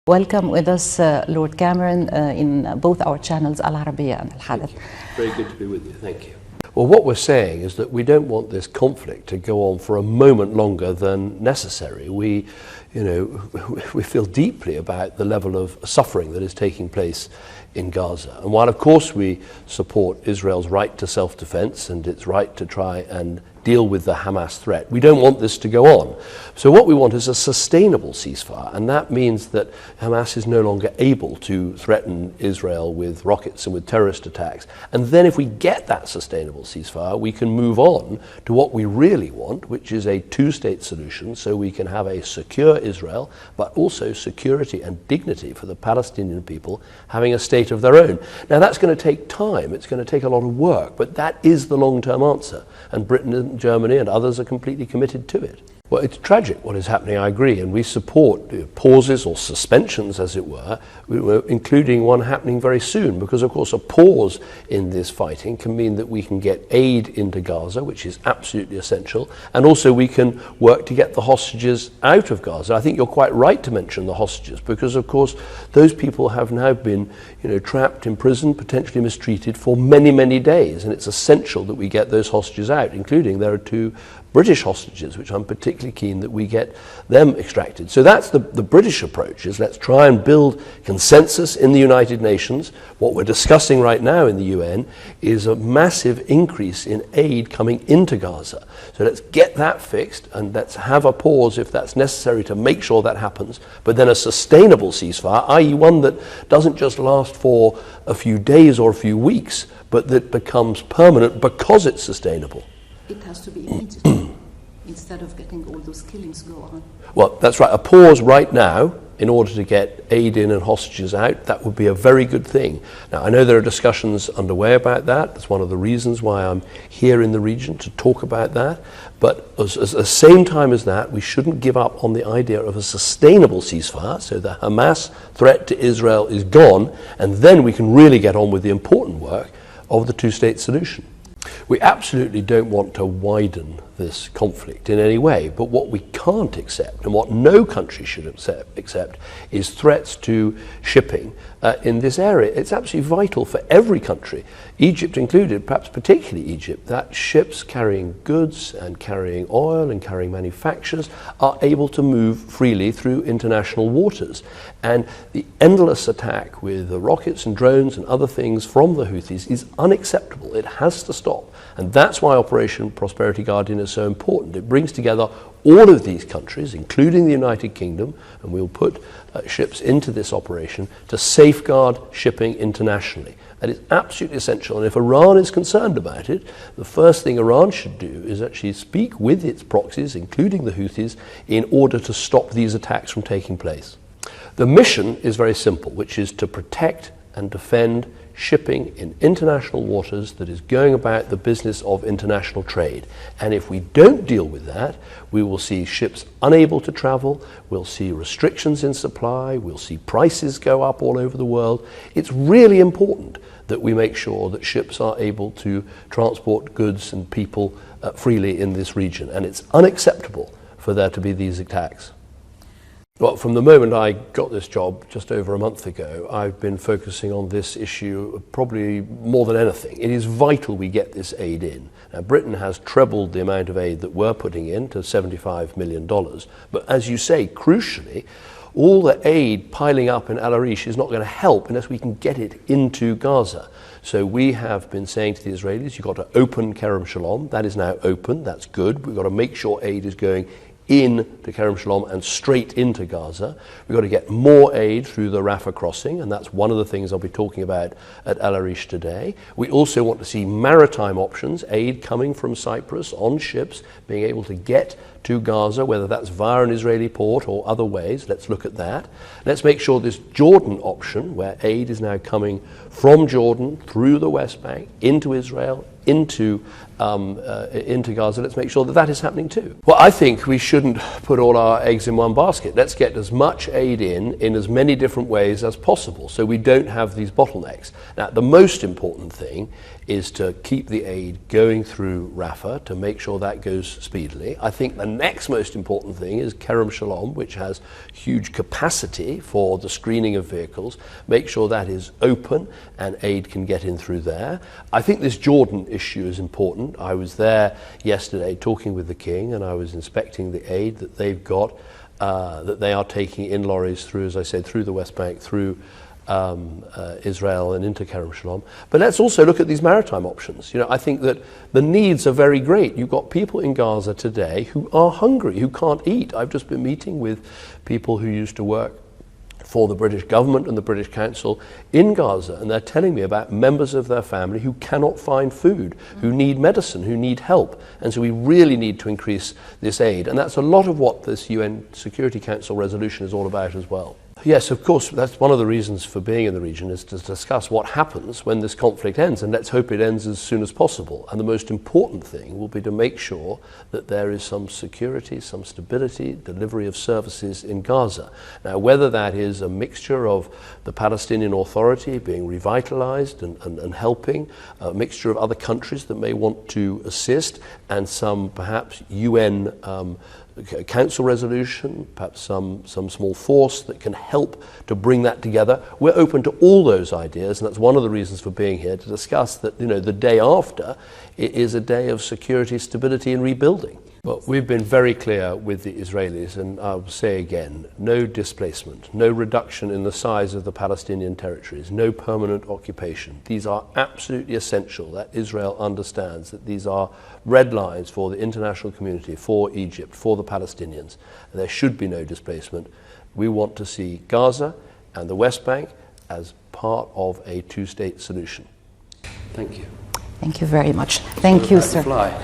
Welcome with us, Lord Cameron, in both our channels, Al-Arabiya and Al-Hadath. Very good to be with you. Thank you. Well, what we're saying is that we don't want this conflict to go on for a moment longer than necessary. We feel deeply about the level of suffering that is taking place in Gaza. And while, of course, we support Israel's right to self-defense and its right to try and deal with the Hamas threat, we don't want this to go on. So what we want is a sustainable ceasefire, and that means that Hamas is no longer able to threaten Israel with rockets and with terrorist attacks. And then if we get that sustainable ceasefire, we can move on to what we really want, which is a two-state solution, so we can have a secure Israel, but also security and dignity for the Palestinian people having a state of their own. Now that's going to take time, it's going to take a lot of work, but that is the long-term answer, and Britain and Germany and others are completely committed to it. Well, it's tragic what is happening, I agree, and we support pauses or suspensions, as it were, including one happening very soon, because of course a pause in this fighting can mean that we can get aid into Gaza, which is absolutely essential, and also we can work to get the hostages out of Gaza. I think you're quite right to mention the hostages, because of course those people have now been trapped in prison, potentially mistreated for many, many days, and it's essential that we get those hostages out, including there are 2 British hostages, which I'm particularly keen that we get them extracted. So that's the British approach, is let's try and build consensus in the United Nations. What we're discussing right now in the UN is a massive increase in aid coming into Gaza. So let's get that fixed, and let's have a pause if that's necessary to make sure that happens, but then a sustainable ceasefire, i.e. one that doesn't just last for a few days or a few weeks, but that becomes permanent because it's sustainable. It has to be immediate, instead of getting all those killings go on. Well, that's right. A pause right now in order to get aid in and hostages out, that would be a very good thing. Now, I know there are discussions underway about that. That's one of the reasons why I'm here in the region, to talk about that. But at the same time as that, we shouldn't give up on the idea of a sustainable ceasefire, so the Hamas threat to Israel is gone, and then we can really get on with the important work of the two-state solution. We absolutely don't want to widen this conflict in any way, but what we can't accept, and what no country should accept, is threats to shipping in this area. It's absolutely vital for every country, Egypt included, perhaps particularly Egypt, that ships carrying goods and carrying oil and carrying manufactures are able to move freely through international waters. And the endless attack with the rockets and drones and other things from the Houthis is unacceptable. It has to stop. And that's why Operation Prosperity Guardian is so important. It brings together all of these countries, including the United Kingdom, and we'll put ships into this operation to safeguard shipping internationally. That is absolutely essential, and if Iran is concerned about it, the first thing Iran should do is actually speak with its proxies, including the Houthis, in order to stop these attacks from taking place. The mission is very simple, which is to protect and defend shipping in international waters that is going about the business of international trade. And if we don't deal with that, we will see ships unable to travel, we'll see restrictions in supply, we'll see prices go up all over the world. It's really important that we make sure that ships are able to transport goods and people freely in this region. And it's unacceptable for there to be these attacks. Well, from the moment I got this job just over a month ago, I've been focusing on this issue probably more than anything. It is vital we get this aid in. Now, Britain has trebled the amount of aid that we're putting in to $75 million. But as you say, crucially, all the aid piling up in Al-Arish is not going to help unless we can get it into Gaza. So we have been saying to the Israelis, you've got to open Kerem Shalom. That is now open. That's good. We've got to make sure aid is going in to Kerem Shalom and straight into Gaza. We've got to get more aid through the Rafah crossing, and that's one of the things I'll be talking about at Al-Arish today. We also want to see maritime options, aid coming from Cyprus on ships, being able to get to Gaza, whether that's via an Israeli port or other ways. Let's look at that. Let's make sure this Jordan option, where aid is now coming from Jordan through the West Bank into Israel, into into Gaza, let's make sure that that is happening too. Well, I think we shouldn't put all our eggs in one basket. Let's get as much aid in as many different ways as possible so we don't have these bottlenecks. Now, the most important thing is to keep the aid going through Rafah, to make sure that goes speedily. I think the next most important thing is Kerem Shalom, which has huge capacity for the screening of vehicles. Make sure that is open and aid can get in through there. I think this Jordan issue is important. I was there yesterday talking with the King, and I was inspecting the aid that they've got, that they are taking in lorries through, as I said, through the West Bank, through Israel and into Kerem Shalom. But let's also look at these maritime options. You know, I think that the needs are very great. You've got people in Gaza today who are hungry, who can't eat. I've just been meeting with people who used to work for the British government and the British Council in Gaza, and they're telling me about members of their family who cannot find food, who need medicine, who need help. And so we really need to increase this aid. And that's a lot of what this UN Security Council resolution is all about as well. Yes, of course, that's one of the reasons for being in the region, is to discuss what happens when this conflict ends, and let's hope it ends as soon as possible. And the most important thing will be to make sure that there is some security, some stability, delivery of services in Gaza. Now, whether that is a mixture of the Palestinian Authority being revitalized and helping, a mixture of other countries that may want to assist, and some perhaps UN council resolution, perhaps some small force that can help to bring that together. We're open to all those ideas, and that's one of the reasons for being here, to discuss that, you know, the day after it is a day of security, stability and rebuilding. Well, we've been very clear with the Israelis, and I'll say again, no displacement, no reduction in the size of the Palestinian territories, no permanent occupation. These are absolutely essential, that Israel understands that these are red lines for the international community, for Egypt, for the Palestinians. There should be no displacement. We want to see Gaza and the West Bank as part of a two-state solution. Thank you. Thank you very much. Thank you, sir. Fly.